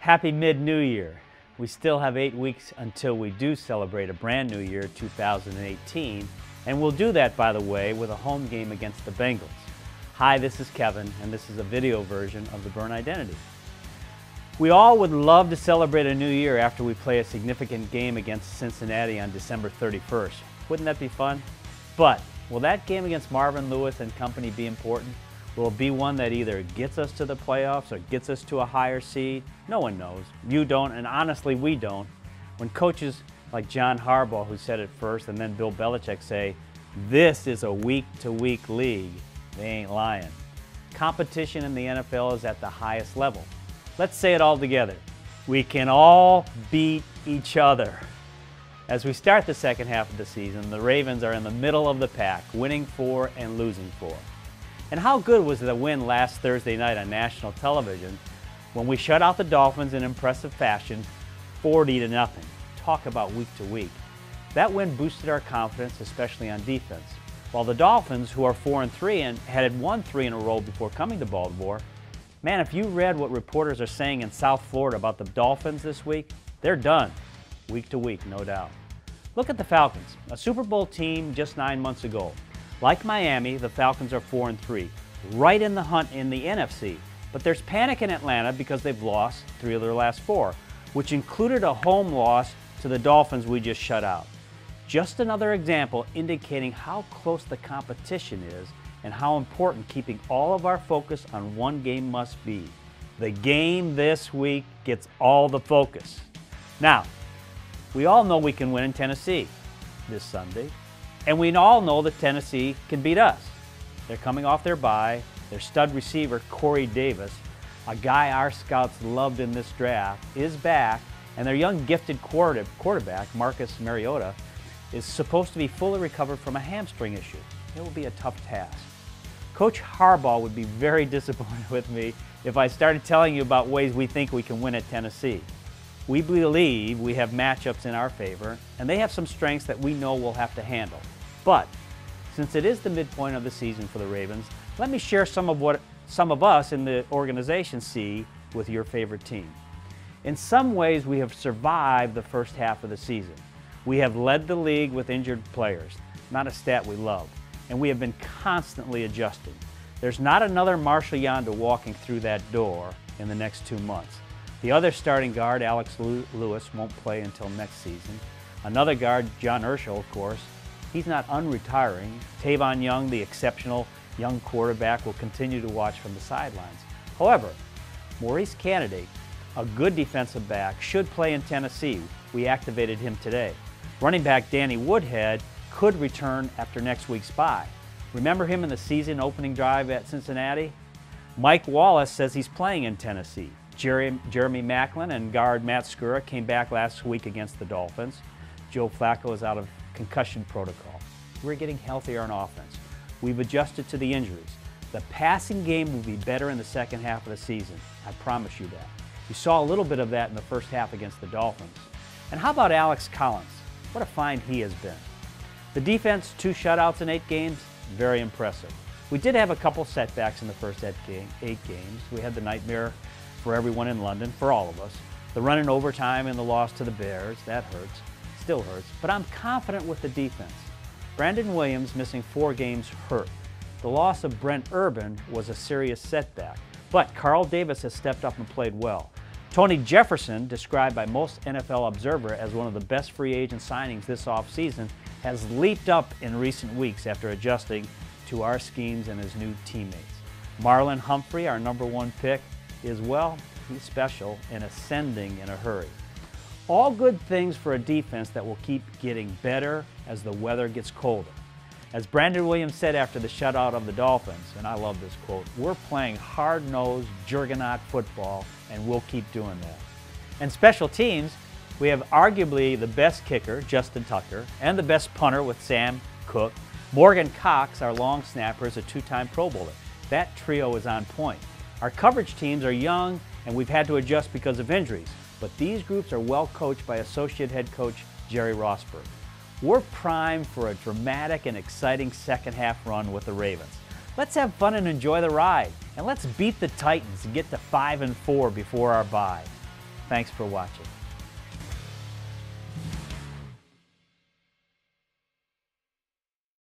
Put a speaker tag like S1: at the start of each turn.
S1: Happy mid-New Year. We still have 8 weeks until we do celebrate a brand new year, 2018, and we'll do that, by the way, with a home game against the Bengals. Hi, this is Kevin, and this is a video version of the Byrne Identity. We all would love to celebrate a new year after we play a significant game against Cincinnati on December 31st. Wouldn't that be fun? But will that game against Marvin Lewis and company be important? Will it be one that either gets us to the playoffs or gets us to a higher seed? No one knows. You don't, and honestly, we don't. When coaches like John Harbaugh, who said it first, and then Bill Belichick say, this is a week-to-week league, they ain't lying. Competition in the NFL is at the highest level. Let's say it all together. We can all beat each other. As we start the second half of the season, the Ravens are in the middle of the pack, winning 4 and losing 4. And how good was the win last Thursday night on national television when we shut out the Dolphins in impressive fashion, 40-0. Talk about week to week. That win boosted our confidence, especially on defense. While the Dolphins, who are 4-3 and had won 3 in a row before coming to Baltimore, man, if you read what reporters are saying in South Florida about the Dolphins this week, they're done. Week to week, no doubt. Look at the Falcons, a Super Bowl team just 9 months ago. Like Miami, the Falcons are 4-3, right in the hunt in the NFC. But there's panic in Atlanta because they've lost 3 of their last 4, which included a home loss to the Dolphins we just shut out. Just another example indicating how close the competition is and how important keeping all of our focus on one game must be. The game this week gets all the focus. Now, we all know we can win in Tennessee this Sunday. And we all know that Tennessee can beat us. They're coming off their bye. Their stud receiver, Corey Davis, a guy our scouts loved in this draft, is back. And their young gifted quarterback, Marcus Mariota, is supposed to be fully recovered from a hamstring issue. It will be a tough task. Coach Harbaugh would be very disappointed with me if I started telling you about ways we think we can win at Tennessee. We believe we have matchups in our favor, and they have some strengths that we know we'll have to handle. But since it is the midpoint of the season for the Ravens, let me share some of what some of us in the organization see with your favorite team. In some ways, we have survived the first half of the season. We have led the league with injured players, not a stat we love, and we have been constantly adjusting. There's not another Marshall Yanda walking through that door in the next 2 months. The other starting guard, Alex Lewis, won't play until next season. Another guard, John Urschel, of course, he's not unretiring. Tavon Young, the exceptional young quarterback, will continue to watch from the sidelines. However, Maurice Candidate, a good defensive back, should play in Tennessee. We activated him today. Running back Danny Woodhead could return after next week's bye. Remember him in the season opening drive at Cincinnati? Mike Wallace says he's playing in Tennessee. Jeremy Maclin and guard Matt Skura came back last week against the Dolphins. Joe Flacco is out of concussion protocol. We're getting healthier on offense. We've adjusted to the injuries. The passing game will be better in the second half of the season. I promise you that. You saw a little bit of that in the first half against the Dolphins. And how about Alex Collins? What a find he has been. The defense, 2 shutouts in 8 games, very impressive. We did have a couple setbacks in the first 8 games. We had the nightmare for everyone in London, for all of us. The run in overtime and the loss to the Bears, that hurts, still hurts. But I'm confident with the defense. Brandon Williams missing 4 games hurt. The loss of Brent Urban was a serious setback. But Carl Davis has stepped up and played well. Tony Jefferson, described by most NFL observers as one of the best free agent signings this offseason, has leaped up in recent weeks after adjusting to our schemes and his new teammates. Marlon Humphrey, our #1 pick, is, well, he's special and ascending in a hurry. All good things for a defense that will keep getting better as the weather gets colder. As Brandon Williams said after the shutout of the Dolphins, and I love this quote, we're playing hard-nosed, juggernaut football, and we'll keep doing that. And special teams, we have arguably the best kicker, Justin Tucker, and the best punter with Sam Cook. Morgan Cox, our long snapper, is a 2-time Pro Bowler. That trio is on point. Our coverage teams are young, and we've had to adjust because of injuries, but these groups are well coached by associate head coach Jerry Rossberg. We're primed for a dramatic and exciting second half run with the Ravens. Let's have fun and enjoy the ride, and let's beat the Titans and get to 5-4 before our bye. Thanks for watching.